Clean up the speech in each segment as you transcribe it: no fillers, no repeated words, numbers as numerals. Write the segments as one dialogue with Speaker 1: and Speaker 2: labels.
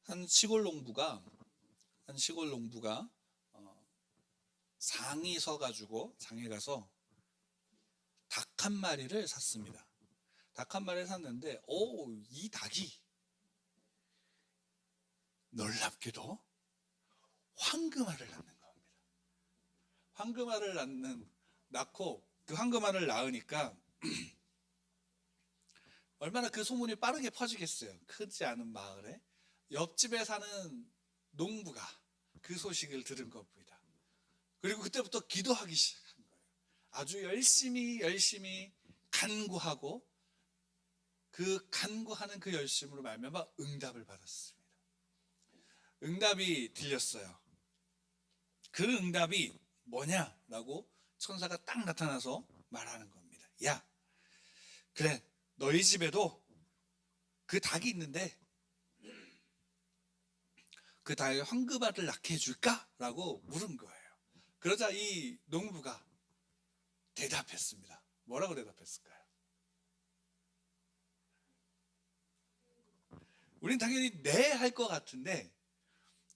Speaker 1: 한 시골 농부가 어, 상이 서가지고 장에 가서 닭 한 마리를 샀습니다. 닭 한 마리를 샀는데, 이 닭이 놀랍게도 황금알을 낳는 겁니다. 황금알을 낳고 그 황금알을 낳으니까 얼마나 그 소문이 빠르게 퍼지겠어요. 크지 않은 마을에 옆집에 사는 농부가 그 소식을 들은 겁니다. 그리고 그때부터 기도하기 시작한 거예요. 아주 열심히 간구하고 그 간구하는 그 열심으로 말미암아 응답을 받았습니다. 응답이 들렸어요. 그 응답이 뭐냐라고 천사가 딱 나타나서 말하는 겁니다. 야, 그래, 너희 집에도 그 닭이 있는데 그 닭의 황금알을 낳게 해줄까? 라고 물은 거예요. 그러자 이 농부가 대답했습니다. 뭐라고 대답했을까요? 우린 당연히 네 할 것 같은데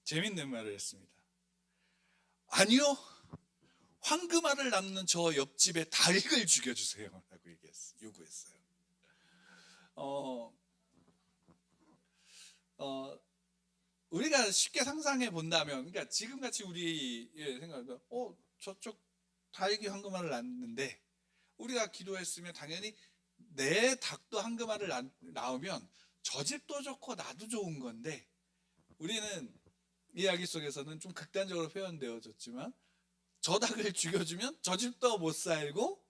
Speaker 1: 재밌는 말을 했습니다. 아니요, 황금알을 낳는 저 옆집의 닭을 죽여주세요 라고 요구했어요. 어, 어, 우리가 쉽게 상상해 본다면, 그러니까 지금같이 우리의 생각은, 저쪽 닭이 황금알을 낳는데, 우리가 기도했으면 당연히 내 닭도 황금알을 낳으면 저 집도 좋고 나도 좋은 건데, 우리는 이야기 속에서는 좀 극단적으로 표현되어졌지만, 저 닭을 죽여주면 저 집도 못 살고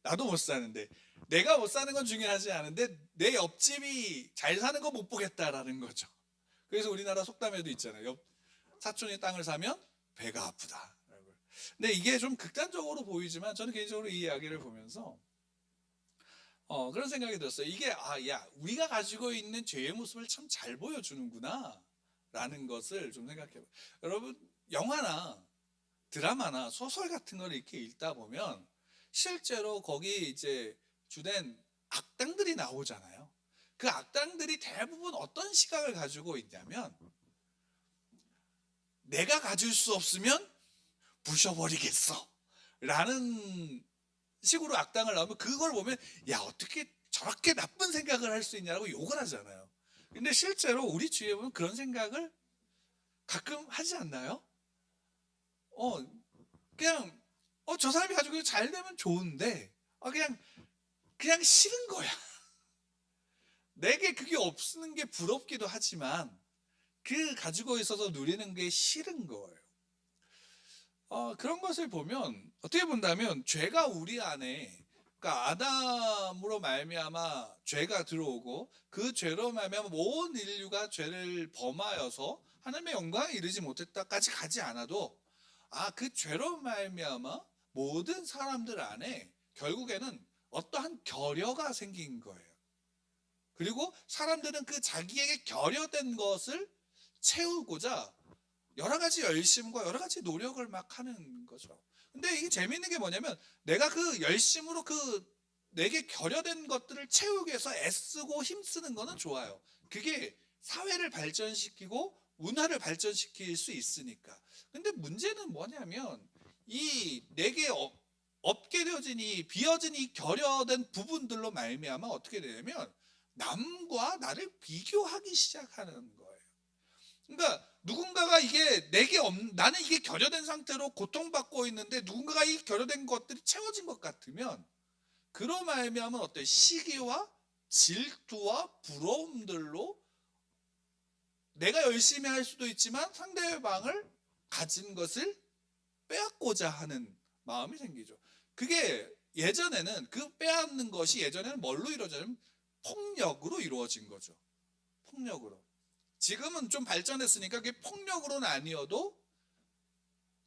Speaker 1: 나도 못 사는데, 내가 못 사는 건 중요하지 않은데 내 옆집이 잘 사는 거 못 보겠다라는 거죠. 그래서 우리나라 속담에도 있잖아요. 사촌이 땅을 사면 배가 아프다. 근데 이게 좀 극단적으로 보이지만 저는 개인적으로 이 이야기를 보면서 그런 생각이 들었어요. 이게 야, 우리가 가지고 있는 죄의 모습을 참 잘 보여주는구나 라는 것을 좀 생각해봐요. 여러분, 영화나 드라마나 소설 같은 걸 이렇게 읽다 보면 실제로 거기 이제 주된 악당들이 나오잖아요. 그 악당들이 대부분 어떤 시각을 가지고 있냐면, 내가 가질 수 없으면 부셔버리겠어 라는 식으로 악당을 나오면, 그걸 보면 야, 어떻게 저렇게 나쁜 생각을 할 수 있냐고 욕을 하잖아요. 근데 실제로 우리 주위에 보면 그런 생각을 가끔 하지 않나요? 어 그냥 저 사람이 가지고 잘 되면 좋은데 그냥 싫은 거야. 내게 그게 없는 게 부럽기도 하지만 그 가지고 있어서 누리는 게 싫은 거예요. 그런 것을 보면, 어떻게 본다면 죄가 우리 안에, 그러니까 아담으로 말미암아 죄가 들어오고 그 죄로 말미암아 온 인류가 죄를 범하여서 하나님의 영광에 이르지 못했다까지 가지 않아도, 그 죄로 말미암아 모든 사람들 안에 결국에는 어떠한 결여가 생긴 거예요. 그리고 사람들은 그 자기에게 결여된 것을 채우고자 여러 가지 열심과 여러 가지 노력을 막 하는 거죠. 근데 이게 재미있는 게 뭐냐면, 내가 그 열심으로 그 내게 결여된 것들을 채우기 위해서 애쓰고 힘쓰는 거는 좋아요. 그게 사회를 발전시키고 문화를 발전시킬 수 있으니까. 근데 문제는 뭐냐면, 이 내게 없게 되어진 이 비어진 이 결여된 부분들로 말미암아 어떻게 되냐면 남과 나를 비교하기 시작하는 거예요. 그러니까 누군가가 이게 나는 이게 결여된 상태로 고통받고 있는데 누군가가 이 결여된 것들이 채워진 것 같으면, 그로 말미암은 어때? 시기와 질투와 부러움들로 내가 열심히 할 수도 있지만 상대방을 가진 것을 빼앗고자 하는 마음이 생기죠. 그게 예전에는 그 빼앗는 것이 예전에는 뭘로 이루어졌냐면 폭력으로 이루어진 거죠. 폭력으로. 지금은 좀 발전했으니까 그게 폭력으로는 아니어도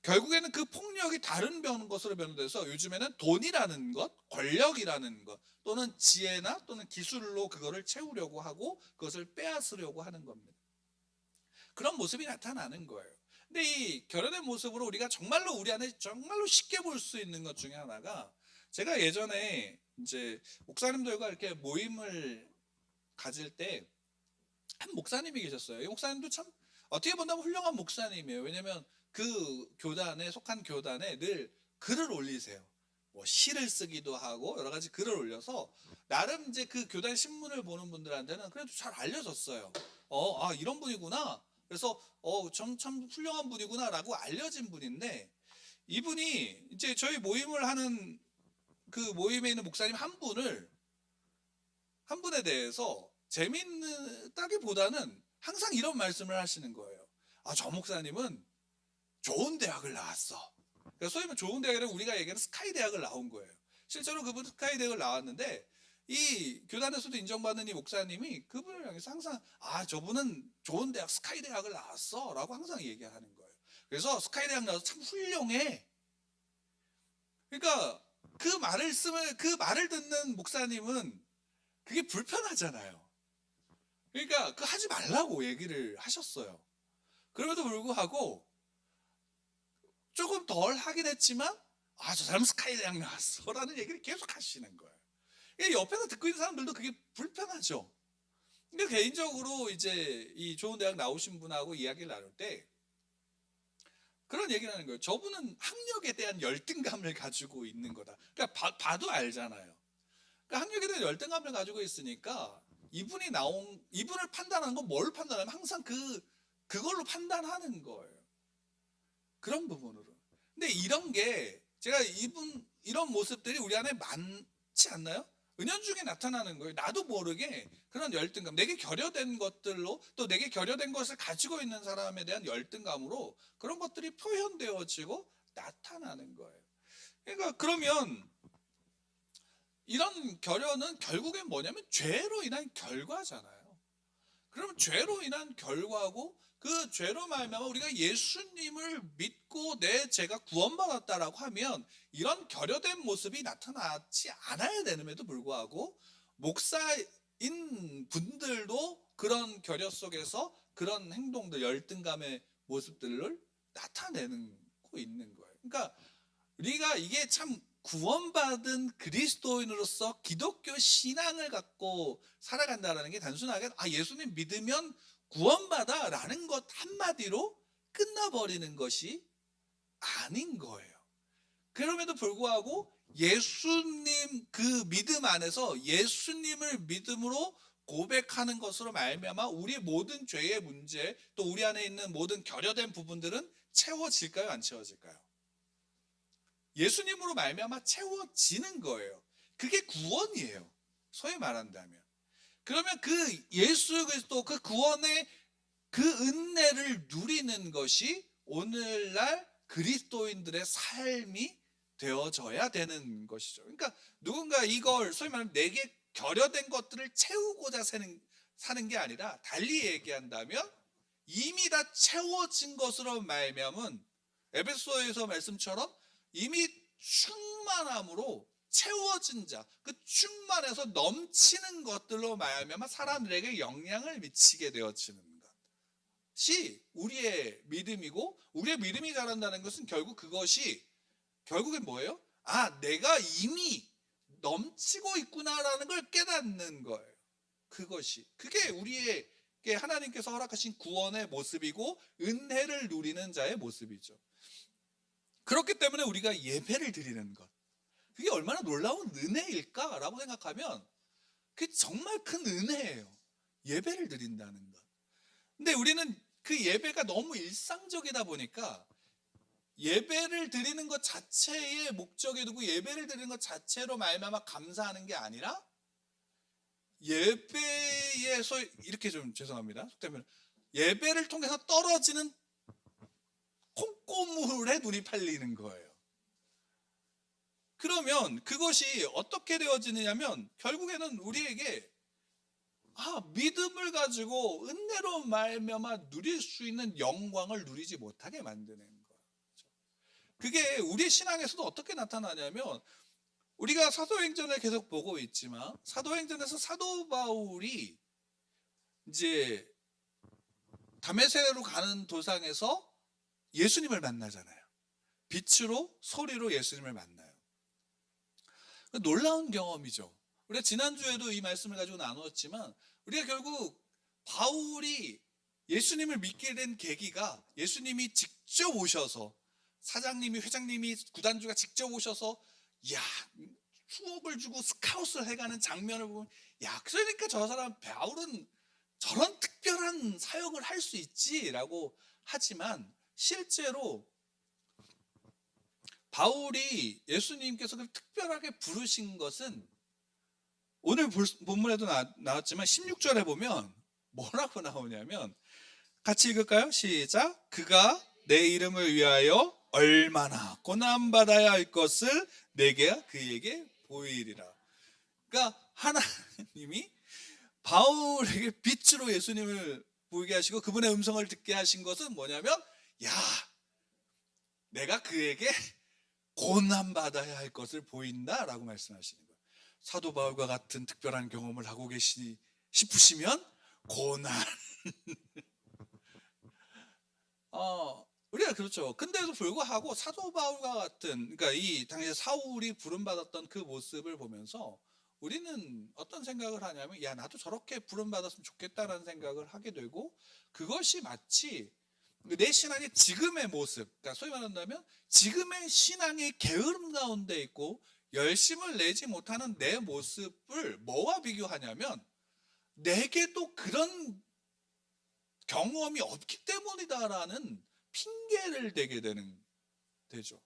Speaker 1: 결국에는 그 폭력이 다른 것으로 변화돼서 요즘에는 돈이라는 것, 권력이라는 것, 또는 지혜나 또는 기술로 그거를 채우려고 하고 그것을 빼앗으려고 하는 겁니다. 그런 모습이 나타나는 거예요. 근데 이 결여된 모습으로 우리가 정말로 우리 안에 정말로 쉽게 볼 수 있는 것 중에 하나가, 제가 예전에 이제 목사님들과 이렇게 모임을 가질 때 한 목사님이 계셨어요. 이 목사님도 참 어떻게 본다면 훌륭한 목사님이에요. 왜냐면 그 교단에 속한 교단에 늘 글을 올리세요. 뭐 시를 쓰기도 하고 여러 가지 글을 올려서 나름 이제 그 교단 신문을 보는 분들한테는 그래도 잘 알려졌어요. 이런 분이구나. 그래서 참 훌륭한 분이구나라고 알려진 분인데, 이분이 이제 저희 모임을 하는 그 모임에 있는 목사님 한 분에 대해서 재밌다기보다는 항상 이런 말씀을 하시는 거예요. 저 목사님은 좋은 대학을 나왔어. 그러니까 소위 말해 좋은 대학이라고 우리가 얘기하는 스카이 대학을 나온 거예요. 실제로 그분 스카이 대학을 나왔는데 이 교단에서도 인정받는 이 목사님이 그분을 향해서 항상 저분은 좋은 대학 스카이 대학을 나왔어 라고 항상 얘기하는 거예요. 그래서 스카이 대학 나와서 참 훌륭해. 그러니까 그 말을 듣는 목사님은 그게 불편하잖아요. 그러니까 하지 말라고 얘기를 하셨어요. 그럼에도 불구하고 조금 덜 하긴 했지만 저 사람 스카이 대학 나왔어 라는 얘기를 계속 하시는 거예요. 옆에서 듣고 있는 사람들도 그게 불편하죠. 근데 개인적으로 이제 이 좋은 대학 나오신 분하고 이야기를 나눌 때 그런 얘기를 하는 거예요. 저분은 학력에 대한 열등감을 가지고 있는 거다. 그러니까 봐도 알잖아요. 그러니까 학력에 대한 열등감을 가지고 있으니까 이분을 판단하는 건 뭘 판단하면 항상 그걸로 판단하는 거예요. 그런 부분으로. 근데 이런 게 제가 이런 모습들이 우리 안에 많지 않나요? 은연중에 나타나는 거예요. 나도 모르게 그런 열등감, 내게 결여된 것들로, 또 내게 결여된 것을 가지고 있는 사람에 대한 열등감으로 그런 것들이 표현되어지고 나타나는 거예요. 그러니까 그러면 이런 결여는 결국엔 뭐냐면 죄로 인한 결과잖아요. 그러면 죄로 인한 결과고 그 죄로 말미암아 우리가 예수님을 믿고 내 죄가 구원받았다라고 하면 이런 결여된 모습이 나타나지 않아야 되는데도 불구하고 목사인 분들도 그런 결여 속에서 그런 행동들, 열등감의 모습들을 나타내고 있는 거예요. 그러니까 우리가 이게 참 구원받은 그리스도인으로서 기독교 신앙을 갖고 살아간다는 게 단순하게 예수님 믿으면 구원받아 라는 것 한마디로 끝나버리는 것이 아닌 거예요. 그럼에도 불구하고 예수님 그 믿음 안에서 예수님을 믿음으로 고백하는 것으로 말미암아 우리의 모든 죄의 문제, 또 우리 안에 있는 모든 결여된 부분들은 채워질까요? 안 채워질까요? 예수님으로 말미암아 채워지는 거예요. 그게 구원이에요. 소위 말한다면. 그러면 그 예수 그리스도 그 구원의 그 은혜를 누리는 것이 오늘날 그리스도인들의 삶이 되어져야 되는 것이죠. 그러니까 누군가 이걸 소위 말하면 내게 결여된 것들을 채우고자 사는 게 아니라 달리 얘기한다면 이미 다 채워진 것으로 말미암은 에베소서에서 말씀처럼 이미 충만함으로 채워진 자, 그 충만해서 넘치는 것들로 말미암아 사람들에게 영향을 미치게 되어지는 것이 우리의 믿음이고, 우리의 믿음이 자란다는 것은 결국엔 뭐예요? 내가 이미 넘치고 있구나라는 걸 깨닫는 거예요. 그게 우리에게 하나님께서 허락하신 구원의 모습이고 은혜를 누리는 자의 모습이죠. 그렇기 때문에 우리가 예배를 드리는 것, 그게 얼마나 놀라운 은혜일까라고 생각하면 그게 정말 큰 은혜예요. 예배를 드린다는 것. 근데 우리는 그 예배가 너무 일상적이다 보니까 예배를 드리는 것 자체의 목적에 두고 예배를 드리는 것 자체로 말미암아 감사하는 게 아니라 예배에서 이렇게 좀 죄송합니다. 속되면 예배를 통해서 떨어지는 콩고물에 눈이 팔리는 거예요. 그러면 그것이 어떻게 되어지느냐면 결국에는 우리에게 믿음을 가지고 은혜로 말미암아 누릴 수 있는 영광을 누리지 못하게 만드는 거죠. 그게 우리 신앙에서도 어떻게 나타나냐면 우리가 사도행전을 계속 보고 있지만 사도행전에서 사도 바울이 이제 다메섹으로 가는 도상에서 예수님을 만나잖아요. 빛으로 소리로 예수님을 만나요. 놀라운 경험이죠. 우리가 지난주에도 이 말씀을 가지고 나누었지만 우리가 결국 바울이 예수님을 믿게 된 계기가 예수님이 직접 오셔서, 사장님이, 회장님이, 구단주가 직접 오셔서 야 추억을 주고 스카웃을 해가는 장면을 보면, 야 그러니까 저 사람 바울은 저런 특별한 사역을 할 수 있지라고 하지만, 실제로 바울이 예수님께서 특별하게 부르신 것은 오늘 본문에도 나왔지만 16절에 보면 뭐라고 나오냐면, 같이 읽을까요? 시작. 그가 내 이름을 위하여 얼마나 고난받아야 할 것을 내게 그에게 보이리라. 그러니까 하나님이 바울에게 빛으로 예수님을 보이게 하시고 그분의 음성을 듣게 하신 것은 뭐냐면, 야 내가 그에게 고난받아야 할 것을 보인다라고 말씀하시는 거예요. 사도 바울과 같은 특별한 경험을 하고 계시니 싶으시면 고난. 우리가 그렇죠. 근데도 불구하고 사도 바울과 같은, 그러니까 이 당시에 사울이 부름받았던 그 모습을 보면서 우리는 어떤 생각을 하냐면, 야 나도 저렇게 부름받았으면 좋겠다라는 생각을 하게 되고, 그것이 마치 내 신앙의 지금의 모습, 그러니까 소위 말한다면 지금의 신앙의 게으름 가운데 있고 열심을 내지 못하는 내 모습을 뭐와 비교하냐면, 내게도 그런 경험이 없기 때문이다라는 핑계를 대게 되죠.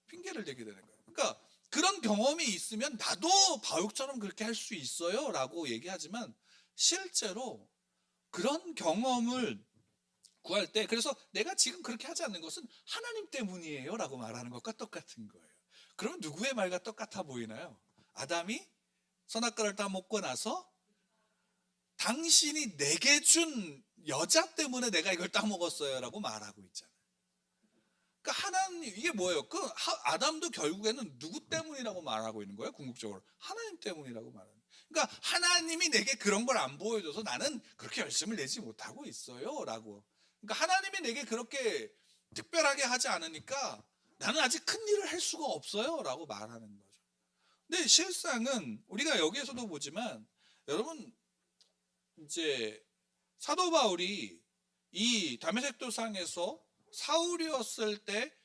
Speaker 1: 핑계를 대게 되는 거예요. 그러니까 그런 경험이 있으면 나도 바울처럼 그렇게 할 수 있어요 라고 얘기하지만, 실제로 그런 경험을 구할 때, 그래서 내가 지금 그렇게 하지 않는 것은 하나님 때문이에요 라고 말하는 것과 똑같은 거예요. 그러면 누구의 말과 똑같아 보이나요? 아담이 선악과를 다 먹고 나서 당신이 내게 준 여자 때문에 내가 이걸 따먹었어요 라고 말하고 있잖아요. 그러니까 하나님, 이게 뭐예요? 아담도 결국에는 누구 때문이라고 말하고 있는 거예요? 궁극적으로 하나님 때문이라고 말하는 거예요. 그러니까 하나님이 내게 그런 걸 안 보여줘서 나는 그렇게 열심을 내지 못하고 있어요 라고. 그러니까 하나님이 내게 그렇게 특별하게 하지 않으니까 나는 아직 큰 일을 할 수가 없어요 라고 말하는 거죠. 근데 실상은 우리가 여기에서도 보지만, 여러분 이제 사도 바울이 이 다메섹 도상에서 사울이었을 때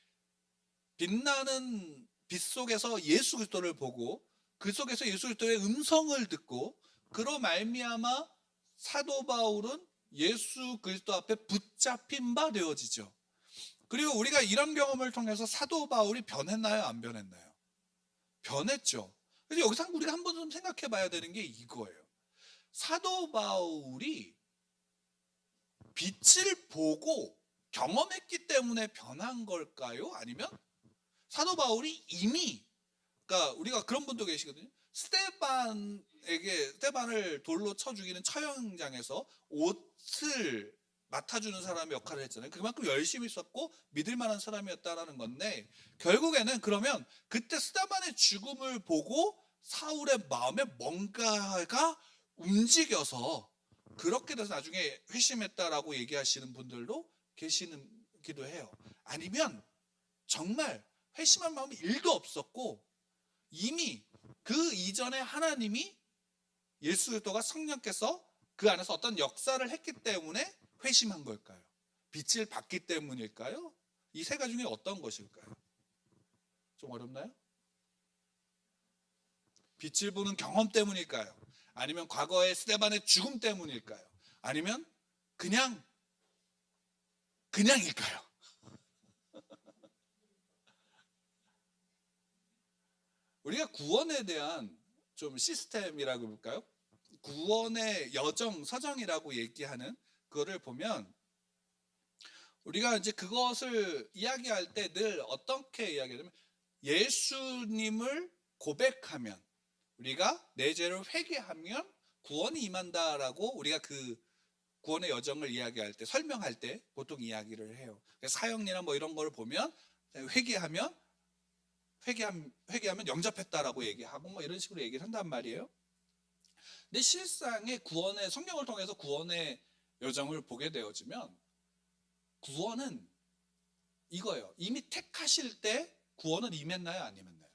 Speaker 1: 빛나는 빛 속에서 예수 그리스도를 보고, 그 속에서 예수 그리스도의 음성을 듣고, 그로 말미암아 사도 바울은 예수 그리스도 앞에 붙잡힌 바 되어지죠. 그리고 우리가 이런 경험을 통해서 사도 바울이 변했나요? 안 변했나요? 변했죠. 그래서 여기서 우리가 한번 좀 생각해 봐야 되는 게 이거예요. 사도 바울이 빛을 보고 경험했기 때문에 변한 걸까요? 아니면 사도 바울이 이미, 그러니까 우리가 그런 분도 계시거든요. 스테반을 돌로 쳐 죽이는 처형장에서 옷을 맡아주는 사람의 역할을 했잖아요. 그만큼 열심히 썼고 믿을 만한 사람이었다라는 건데, 결국에는 그러면 그때 스테반의 죽음을 보고 사울의 마음에 뭔가가 움직여서 그렇게 돼서 나중에 회심했다라고 얘기하시는 분들도 계시기도 해요. 아니면 정말 회심한 마음이 1도 없었고 이미 그 이전에 하나님이, 예수 그리스도가 성령께서 그 안에서 어떤 역사를 했기 때문에 회심한 걸까요? 빛을 받기 때문일까요? 이 세 가지 중에 어떤 것일까요? 좀 어렵나요? 빛을 보는 경험 때문일까요? 아니면 과거의 스데반의 죽음 때문일까요? 아니면 그냥일까요? 우리가 구원에 대한 좀 시스템이라고 볼까요? 구원의 여정, 서정이라고 얘기하는 그거를 보면, 우리가 이제 그것을 이야기할 때 늘 어떻게 이야기하냐면, 예수님을 고백하면, 우리가 내 죄를 회개하면 구원이 임한다라고 우리가 그 구원의 여정을 이야기할 때, 설명할 때 보통 이야기를 해요. 사형리나 뭐 이런 걸 보면 회개하면 영접했다라고 얘기하고 뭐 이런 식으로 얘기를 한단 말이에요. 근데 실상의 구원의, 성경을 통해서 구원의 여정을 보게 되어지면, 구원은 이거예요. 이미 택하실 때 구원은 임했나요? 안 임했나요?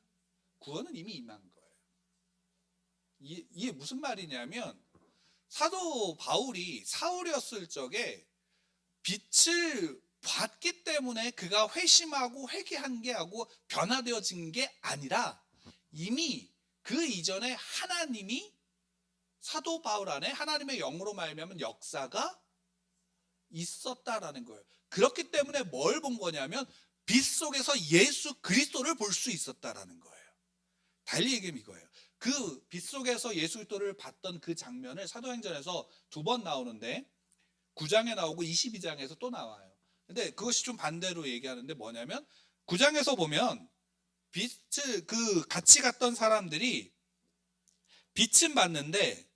Speaker 1: 구원은 이미 임한 거예요. 이게 무슨 말이냐면, 사도 바울이 사울이었을 적에 빛을 봤기 때문에 그가 회심하고 회개한 게 하고 변화되어진 게 아니라 이미 그 이전에 하나님이 사도 바울 안에 하나님의 영으로 말미암은 역사가 있었다라는 거예요. 그렇기 때문에 뭘 본 거냐면 빛 속에서 예수 그리스도를 볼 수 있었다라는 거예요. 달리 얘기하면 이거예요. 그 빛 속에서 예수 그리스도를 봤던 그 장면을 사도행전에서 2번 나오는데 9장에 나오고 22장에서 또 나와요. 근데 그것이 좀 반대로 얘기하는데 뭐냐면 9장에서 보면 빛을 같이 갔던 사람들이 빛은 봤는데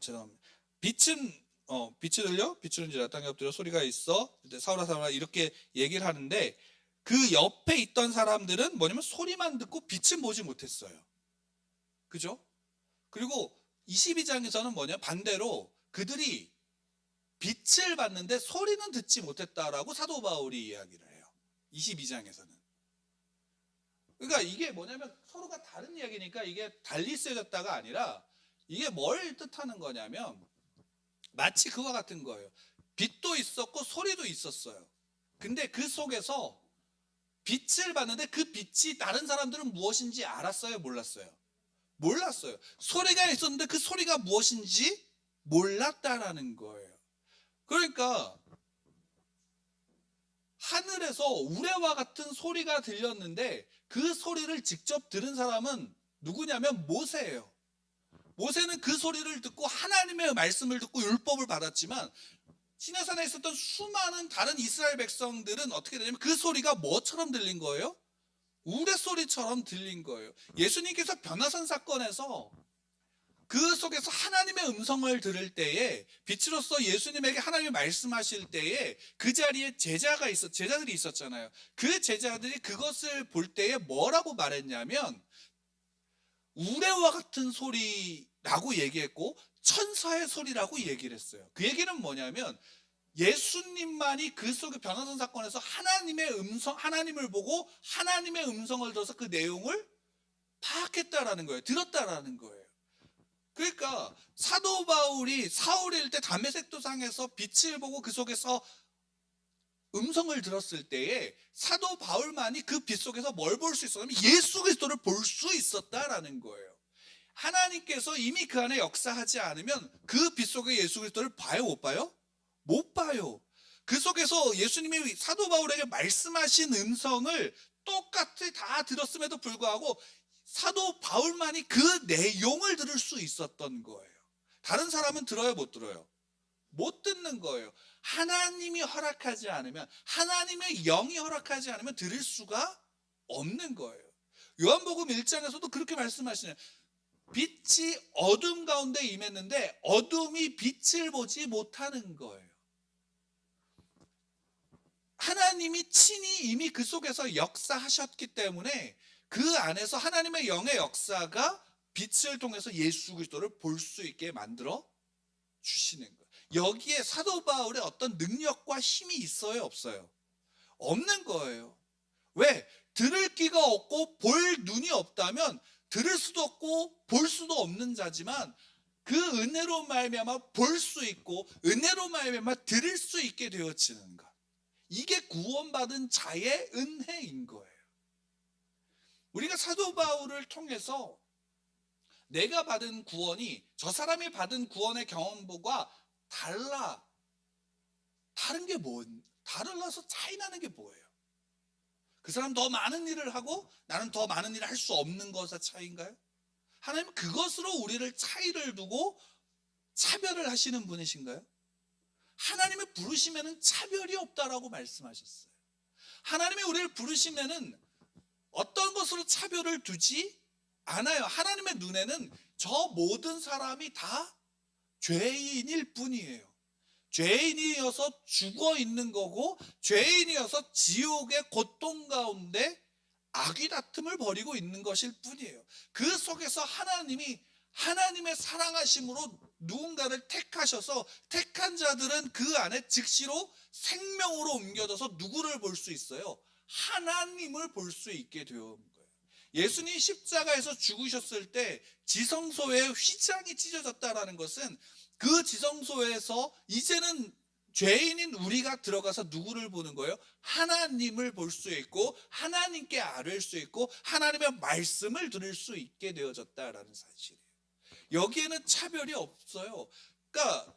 Speaker 1: 죄송합니다. 빛이 들려? 빛은 이제 땅에 엎드려 소리가 있어. 사울아 사울아 이렇게 얘기를 하는데 그 옆에 있던 사람들은 뭐냐면 소리만 듣고 빛은 보지 못했어요. 그죠? 그리고 22장에서는 뭐냐 반대로 그들이 빛을 봤는데 소리는 듣지 못했다라고 사도 바울이 이야기를 해요. 22장에서는. 그러니까 이게 뭐냐면 서로가 다른 이야기니까 이게 달리 쓰여졌다가 아니라 이게 뭘 뜻하는 거냐면 마치 그와 같은 거예요. 빛도 있었고 소리도 있었어요. 근데 그 속에서 빛을 봤는데 그 빛이 다른 사람들은 무엇인지 알았어요? 몰랐어요? 몰랐어요. 소리가 있었는데 그 소리가 무엇인지 몰랐다라는 거예요. 그러니까 하늘에서 우레와 같은 소리가 들렸는데 그 소리를 직접 들은 사람은 누구냐면 모세예요. 모세는 그 소리를 듣고 하나님의 말씀을 듣고 율법을 받았지만 시내산에 있었던 수많은 다른 이스라엘 백성들은 어떻게 되냐면 그 소리가 뭐처럼 들린 거예요? 우레소리처럼 들린 거예요. 예수님께서 변화산 사건에서 그 속에서 하나님의 음성을 들을 때에 빛으로서 예수님에게 하나님이 말씀하실 때에 그 자리에 제자들이 있었잖아요. 그 제자들이 그것을 볼 때에 뭐라고 말했냐면 우레와 같은 소리라고 얘기했고 천사의 소리라고 얘기를 했어요. 그 얘기는 뭐냐면 예수님만이 그 속의 변화산 사건에서 하나님을 보고 하나님의 음성을 들어서 그 내용을 파악했다라는 거예요. 들었다라는 거예요. 그러니까 사도 바울이 사울일 때 담메색 도상에서 빛을 보고 그 속에서 음성을 들었을 때에 사도 바울만이 그 빛 속에서 뭘 볼 수 있었냐면 예수 그리스도를 볼 수 있었다라는 거예요. 하나님께서 이미 그 안에 역사하지 않으면 그 빛 속에 예수 그리스도를 봐요, 못 봐요? 못 봐요. 그 속에서 예수님이 사도 바울에게 말씀하신 음성을 똑같이 다 들었음에도 불구하고 사도 바울만이 그 내용을 들을 수 있었던 거예요. 다른 사람은 들어요, 못 들어요? 못 듣는 거예요. 하나님이 허락하지 않으면, 하나님의 영이 허락하지 않으면 들을 수가 없는 거예요. 요한복음 1장에서도 그렇게 말씀하시네요. 빛이 어둠 가운데 임했는데 어둠이 빛을 보지 못하는 거예요. 하나님이 친히 이미 그 속에서 역사하셨기 때문에 그 안에서 하나님의 영의 역사가 빛을 통해서 예수 그리스도를 볼 수 있게 만들어 주시는 거예요. 여기에 사도 바울의 어떤 능력과 힘이 있어요, 없어요? 없는 거예요. 왜? 들을 귀가 없고 볼 눈이 없다면 들을 수도 없고 볼 수도 없는 자지만 그 은혜로 말미암아 볼 수 있고 은혜로 말미암아 들을 수 있게 되어지는 것. 이게 구원받은 자의 은혜인 거예요. 우리가 사도 바울을 통해서 내가 받은 구원이 저 사람이 받은 구원의 경험과 다른 게 달라서 차이 나는 게 뭐예요? 그 사람 더 많은 일을 하고 나는 더 많은 일을 할 수 없는 것의 차이인가요? 하나님은 그것으로 우리를 차이를 두고 차별을 하시는 분이신가요? 하나님의 부르심에는 차별이 없다라고 말씀하셨어요. 하나님이 우리를 부르시면은 어떤 것으로 차별을 두지 않아요. 하나님의 눈에는 저 모든 사람이 다 죄인일 뿐이에요. 죄인이어서 죽어 있는 거고 죄인이어서 지옥의 고통 가운데 악의 다툼을 벌이고 있는 것일 뿐이에요. 그 속에서 하나님의 사랑하심으로 누군가를 택하셔서 택한 자들은 그 안에 즉시로 생명으로 옮겨져서 누구를 볼 수 있어요? 하나님을 볼 수 있게 되는 거예요. 예수님이 십자가에서 죽으셨을 때 지성소에 휘장이 찢어졌다라는 것은 그 지성소에서 이제는 죄인인 우리가 들어가서 누구를 보는 거예요? 하나님을 볼 수 있고 하나님께 아뢰 수 있고 하나님의 말씀을 들을 수 있게 되어졌다라는 사실이에요. 여기에는 차별이 없어요. 그러니까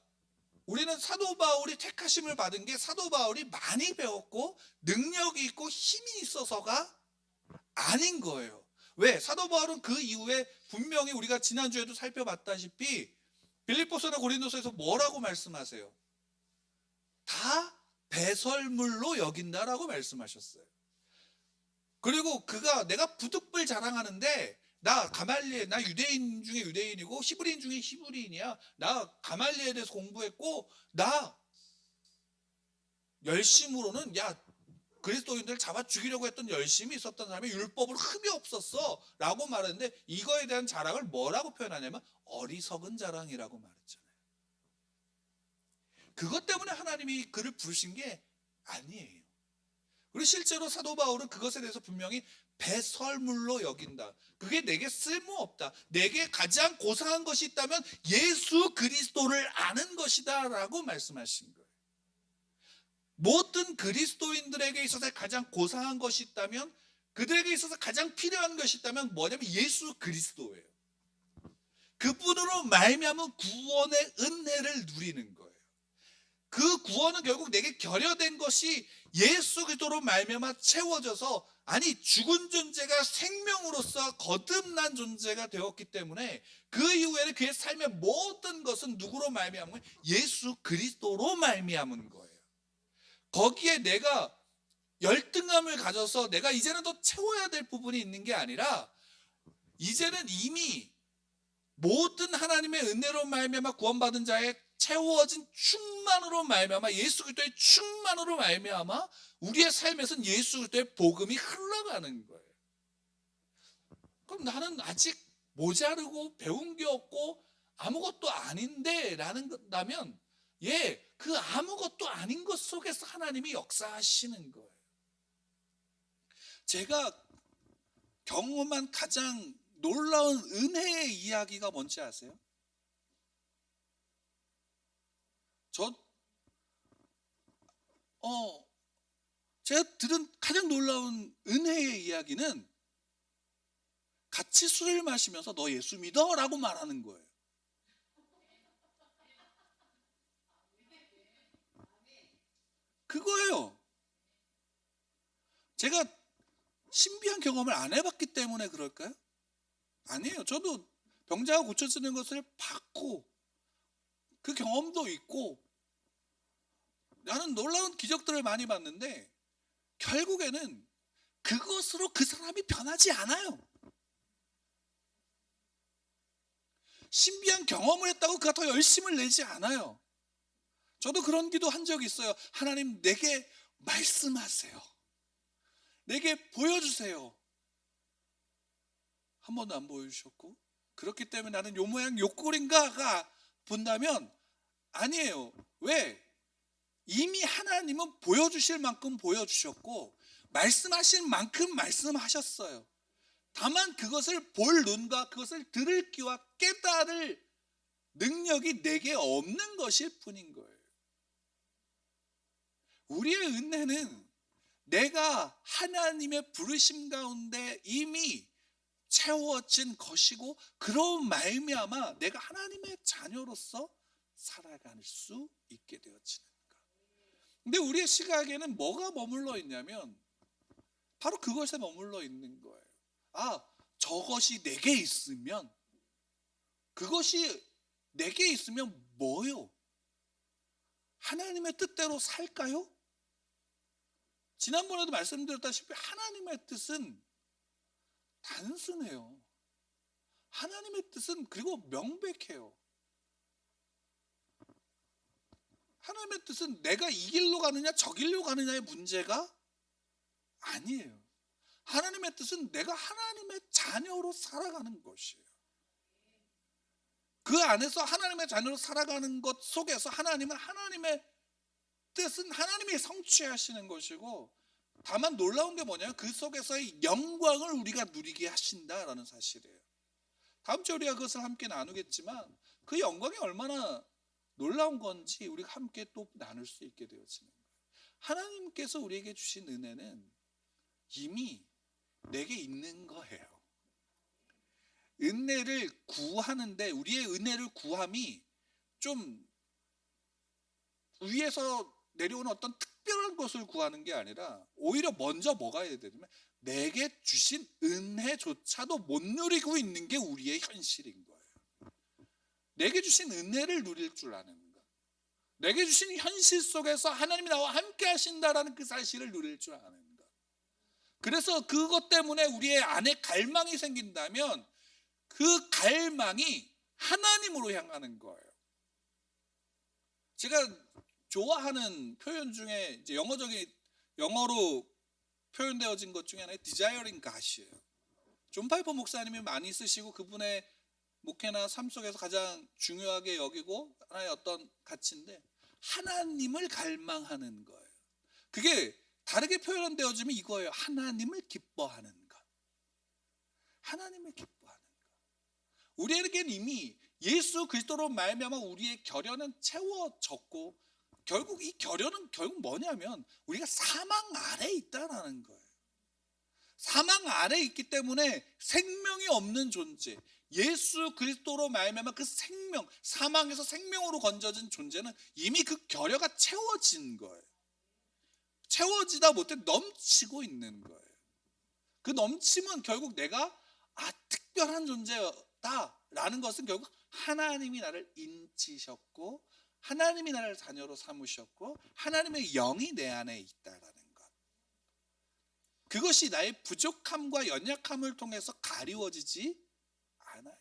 Speaker 1: 우리는 사도 바울이 택하심을 받은 게 사도 바울이 많이 배웠고 능력이 있고 힘이 있어서가 아닌 거예요. 왜? 사도 바울은 그 이후에 분명히 우리가 지난주에도 살펴봤다시피 빌립보서나 고린도서에서 뭐라고 말씀하세요? 다 배설물로 여긴다라고 말씀하셨어요. 그리고 그가 내가 부득불 자랑하는데 나 가말리엘, 나 유대인 중에 유대인이고 히브리인 중에 히브리인이야. 나 가말리엘에 대해서 공부했고 나 열심으로는 그리스도인들 잡아 죽이려고 했던 열심이 있었던 사람이 율법을 흠이 없었어 라고 말했는데 이거에 대한 자랑을 뭐라고 표현하냐면 어리석은 자랑이라고 말했잖아요. 그것 때문에 하나님이 그를 부르신 게 아니에요. 그리고 실제로 사도 바울은 그것에 대해서 분명히 배설물로 여긴다. 그게 내게 쓸모없다. 내게 가장 고상한 것이 있다면 예수 그리스도를 아는 것이다 라고 말씀하신 거예요. 모든 그리스도인들에게 있어서 가장 고상한 것이 있다면 그들에게 있어서 가장 필요한 것이 있다면 뭐냐면 예수 그리스도예요. 그분으로 말미암은 구원의 은혜를 누리는 거예요. 그 구원은 결국 내게 결여된 것이 예수 그리스도로 말미암아 채워져서 아니 죽은 존재가 생명으로서 거듭난 존재가 되었기 때문에 그 이후에는 그의 삶의 모든 것은 누구로 말미암은 예수 그리스도로 말미암은 거예요. 거기에 내가 열등함을 가져서 내가 이제는 더 채워야 될 부분이 있는 게 아니라 이제는 이미 모든 하나님의 은혜로 말미암아 구원받은 자의 채워진 충만으로 말미암아 예수 그리스도의 충만으로 말미암아 우리의 삶에서는 예수 그리스도의 복음이 흘러가는 거예요. 그럼 나는 아직 모자르고 배운 게 없고 아무것도 아닌데 라는 거라면 그 아무것도 아닌 것 속에서 하나님이 역사하시는 거예요. 제가 경험한 가장 놀라운 은혜의 이야기가 뭔지 아세요? 제가 들은 가장 놀라운 은혜의 이야기는 같이 술을 마시면서 너 예수 믿어? 라고 말하는 거예요. 그거예요. 제가 신비한 경험을 안 해봤기 때문에 그럴까요? 아니에요. 저도 병자가 고쳐지는 것을 봤고 그 경험도 있고 나는 놀라운 기적들을 많이 봤는데 결국에는 그것으로 그 사람이 변하지 않아요. 신비한 경험을 했다고 그가 더 열심을 내지 않아요. 저도 그런 기도 한 적이 있어요. 하나님 내게 말씀하세요. 내게 보여주세요. 한 번도 안 보여주셨고 그렇기 때문에 나는 요 모양 요 꼴인가가 본다면 아니에요. 왜? 이미 하나님은 보여주실 만큼 보여주셨고 말씀하실 만큼 말씀하셨어요. 다만 그것을 볼 눈과 그것을 들을 귀와 깨달을 능력이 내게 없는 것일 뿐인 거예요. 우리의 은혜는 내가 하나님의 부르심 가운데 이미 채워진 것이고 그런 말미암아 내가 하나님의 자녀로서 살아갈 수 있게 되어지는 것. 근데 우리의 시각에는 뭐가 머물러 있냐면 바로 그것에 머물러 있는 거예요. 저것이 내게 있으면 그것이 내게 있으면 뭐요? 하나님의 뜻대로 살까요? 지난번에도 말씀드렸다시피 하나님의 뜻은 단순해요. 하나님의 뜻은 그리고 명백해요. 하나님의 뜻은 내가 이 길로 가느냐 저 길로 가느냐의 문제가 아니에요. 하나님의 뜻은 내가 하나님의 자녀로 살아가는 것이에요. 그 안에서 하나님의 자녀로 살아가는 것 속에서 하나님은 하나님의 뜻은 하나님이 성취하시는 것이고 다만 놀라운 게 뭐냐면 그 속에서의 영광을 우리가 누리게 하신다라는 사실이에요. 다음 주에 우리가 그것을 함께 나누겠지만 그 영광이 얼마나 놀라운 건지 우리가 함께 또 나눌 수 있게 되어지는 거예요. 하나님께서 우리에게 주신 은혜는 이미 내게 있는 거예요. 은혜를 구하는데 우리의 은혜를 구함이 좀 위에서 내려오는 어떤 특별한 것을 구하는 게 아니라 오히려 먼저 뭐가 해야 되냐면 내게 주신 은혜조차도 못 누리고 있는 게 우리의 현실인 거예요. 내게 주신 은혜를 누릴 줄 아는 것, 내게 주신 현실 속에서 하나님이 나와 함께 하신다라는 그 사실을 누릴 줄 아는 것. 그래서 그것 때문에 우리의 안에 갈망이 생긴다면 그 갈망이 하나님으로 향하는 거예요. 제가 좋아하는 표현 중에 이제 영어로 표현되어진 것 중에 하나가 desiring God이에요. 존 파이퍼 목사님이 많이 쓰시고 그분의 목회나 삶 속에서 가장 중요하게 여기고 하나의 어떤 가치인데 하나님을 갈망하는 거예요. 그게 다르게 표현되어지면 이거예요. 하나님을 기뻐하는 것. 하나님을 기뻐하는 것. 우리에게는 이미 예수 그리스도로 말미암아 우리의 결연은 채워졌고 결국 이 결연은 결국 뭐냐면 우리가 사망 아래에 있다라는 거예요. 사망 아래에 있기 때문에 생명이 없는 존재, 예수 그리스도로 말미암아 그 생명, 사망에서 생명으로 건져진 존재는 이미 그 결여가 채워진 거예요. 채워지다 못해 넘치고 있는 거예요. 그 넘침은 결국 내가 특별한 존재다라는 것은 결국 하나님이 나를 인치셨고 하나님이 나를 자녀로 삼으셨고 하나님의 영이 내 안에 있다라는 것. 그것이 나의 부족함과 연약함을 통해서 가리워지지 않아요.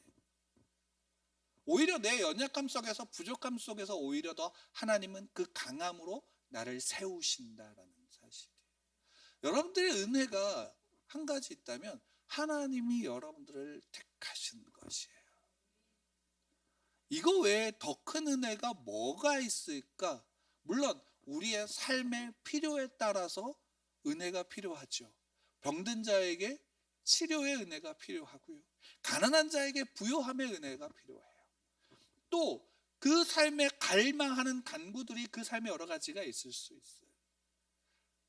Speaker 1: 오히려 내 연약함 속에서 부족함 속에서 오히려 더 하나님은 그 강함으로 나를 세우신다라는 사실이에요. 여러분들의 은혜가 한 가지 있다면 하나님이 여러분들을 택하신 것이에요. 이거 외에 더 큰 은혜가 뭐가 있을까? 물론 우리의 삶의 필요에 따라서 은혜가 필요하죠. 병든 자에게 치료의 은혜가 필요하고요. 가난한 자에게 부요함의 은혜가 필요해요. 또 그 삶에 갈망하는 간구들이 그 삶에 여러 가지가 있을 수 있어요.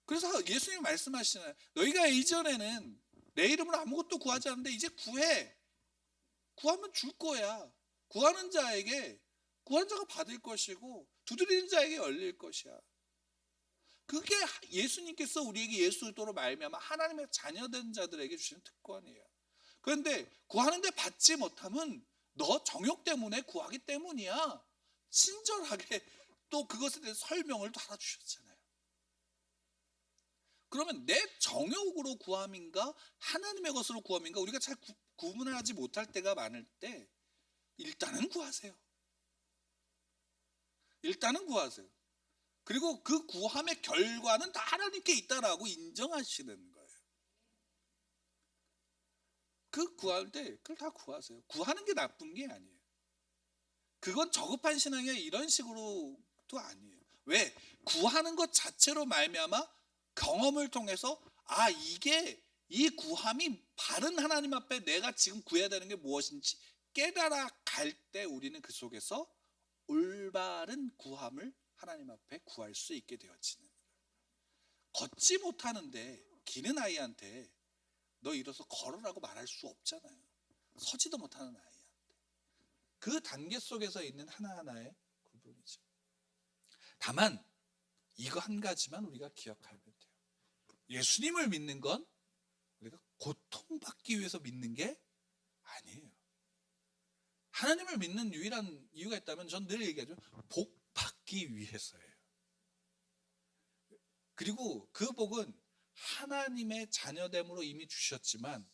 Speaker 1: 그래서 예수님이 말씀하시잖아요. 너희가 이전에는 내 이름으로 아무것도 구하지 않는데 이제 구해. 구하면 줄 거야. 구하는 자에게 구하는 자가 받을 것이고 두드리는 자에게 열릴 것이야. 그게 예수님께서 우리에게 예수 그리스도로 말미암아 하나님의 자녀된 자들에게 주시는 특권이에요. 그런데 구하는데 받지 못하면 너 정욕 때문에 구하기 때문이야. 친절하게 또 그것에 대해서 설명을 또 알아주셨잖아요. 그러면 내 정욕으로 구함인가 하나님의 것으로 구함인가 우리가 잘 구분하지 못할 때가 많을 때 일단은 구하세요. 일단은 구하세요. 그리고 그 구함의 결과는 다 하나님께 있다라고 인정하시는 거예요. 그 구할 때 그걸 다 구하세요. 구하는 게 나쁜 게 아니에요. 그건 저급한 신앙이 이런 식으로도 아니에요. 왜? 구하는 것 자체로 말미암아 경험을 통해서 이게 이 구함이 바른 하나님 앞에 내가 지금 구해야 되는 게 무엇인지 깨달아 갈 때 우리는 그 속에서 올바른 구함을 하나님 앞에 구할 수 있게 되어지는 거예요. 걷지 못하는데 기는 아이한테 너 일어서 걸으라고 말할 수 없잖아요. 서지도 못하는 아이한테. 그 단계 속에서 있는 하나하나의 구분이죠. 다만 이거 한 가지만 우리가 기억하면 돼요. 예수님을 믿는 건 우리가 고통받기 위해서 믿는 게 아니에요. 하나님을 믿는 유일한 이유가 있다면 전 늘 얘기하죠. 복 받기 위해서예요. 그리고 그 복은 하나님의 자녀됨으로 이미 주셨지만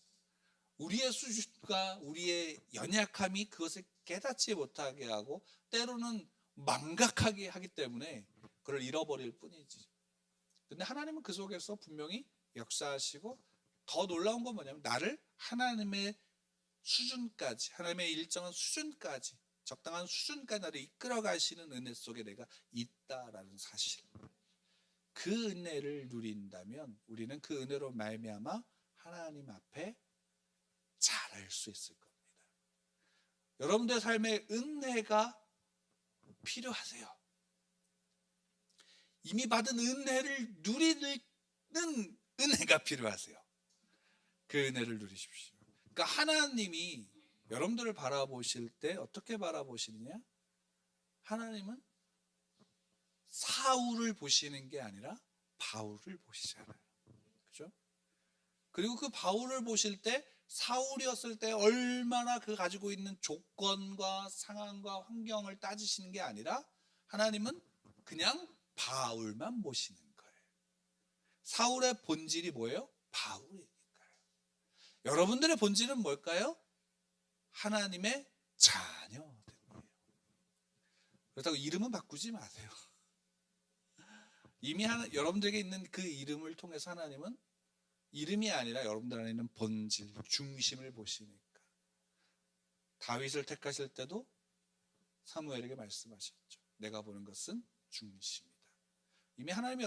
Speaker 1: 우리의 수준과 우리의 연약함이 그것을 깨닫지 못하게 하고 때로는 망각하게 하기 때문에 그걸 잃어버릴 뿐이지. 근데 하나님은 그 속에서 분명히 역사하시고 더 놀라운 건 뭐냐면 나를 하나님의 수준까지, 하나님의 일정한 수준까지, 적당한 수준까지 나를 이끌어 가시는 은혜 속에 내가 있다라는 사실. 그 은혜를 누린다면 우리는 그 은혜로 말미암아 하나님 앞에 잘할 수 있을 겁니다. 여러분들의 삶에 은혜가 필요하세요. 이미 받은 은혜를 누리는 은혜가 필요하세요. 그 은혜를 누리십시오. 그러니까 하나님이 여러분들을 바라보실 때 어떻게 바라보시느냐? 하나님은 사울을 보시는 게 아니라 바울을 보시잖아요. 그죠? 그리고 그 바울을 보실 때 사울이었을 때 얼마나 그 가지고 있는 조건과 상황과 환경을 따지시는 게 아니라 하나님은 그냥 바울만 보시는 거예요. 사울의 본질이 뭐예요? 바울이니까요. 여러분들의 본질은 뭘까요? 하나님의 자녀. 그렇다고 이름은 바꾸지 마세요. 이미 여러분들에게 있는 그 이름을 통해서 하나님은 이름이 아니라 여러분들 안에 있는 본질, 중심을 보시니까. 다윗을 택하실 때도 사무엘에게 말씀하셨죠. 내가 보는 것은 중심이다. 이미 하나님이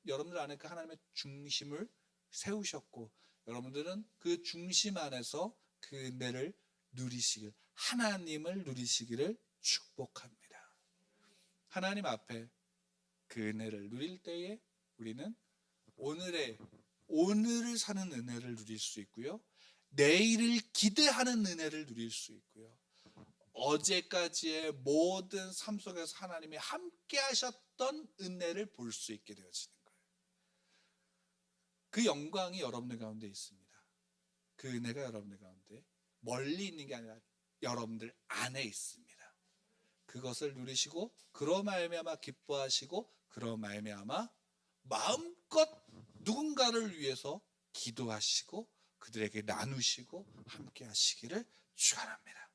Speaker 1: 여러분들 안에 그 하나님의 중심을 세우셨고 여러분들은 그 중심 안에서 그 은혜를 누리시길, 하나님을 누리시기를 축복합니다. 하나님 앞에 그 은혜를 누릴 때에 우리는 오늘을 사는 은혜를 누릴 수 있고요. 내일을 기대하는 은혜를 누릴 수 있고요. 어제까지의 모든 삶 속에서 하나님이 함께 하셨던 은혜를 볼 수 있게 되어지는 거예요. 그 영광이 여러분들 가운데 있습니다. 그 은혜가 여러분들 가운데 멀리 있는 게 아니라 여러분들 안에 있습니다. 그것을 누리시고 그로 말미암아 기뻐하시고 그로 말미암아 마음껏 누군가를 위해서 기도하시고 그들에게 나누시고 함께 하시기를 축원합니다.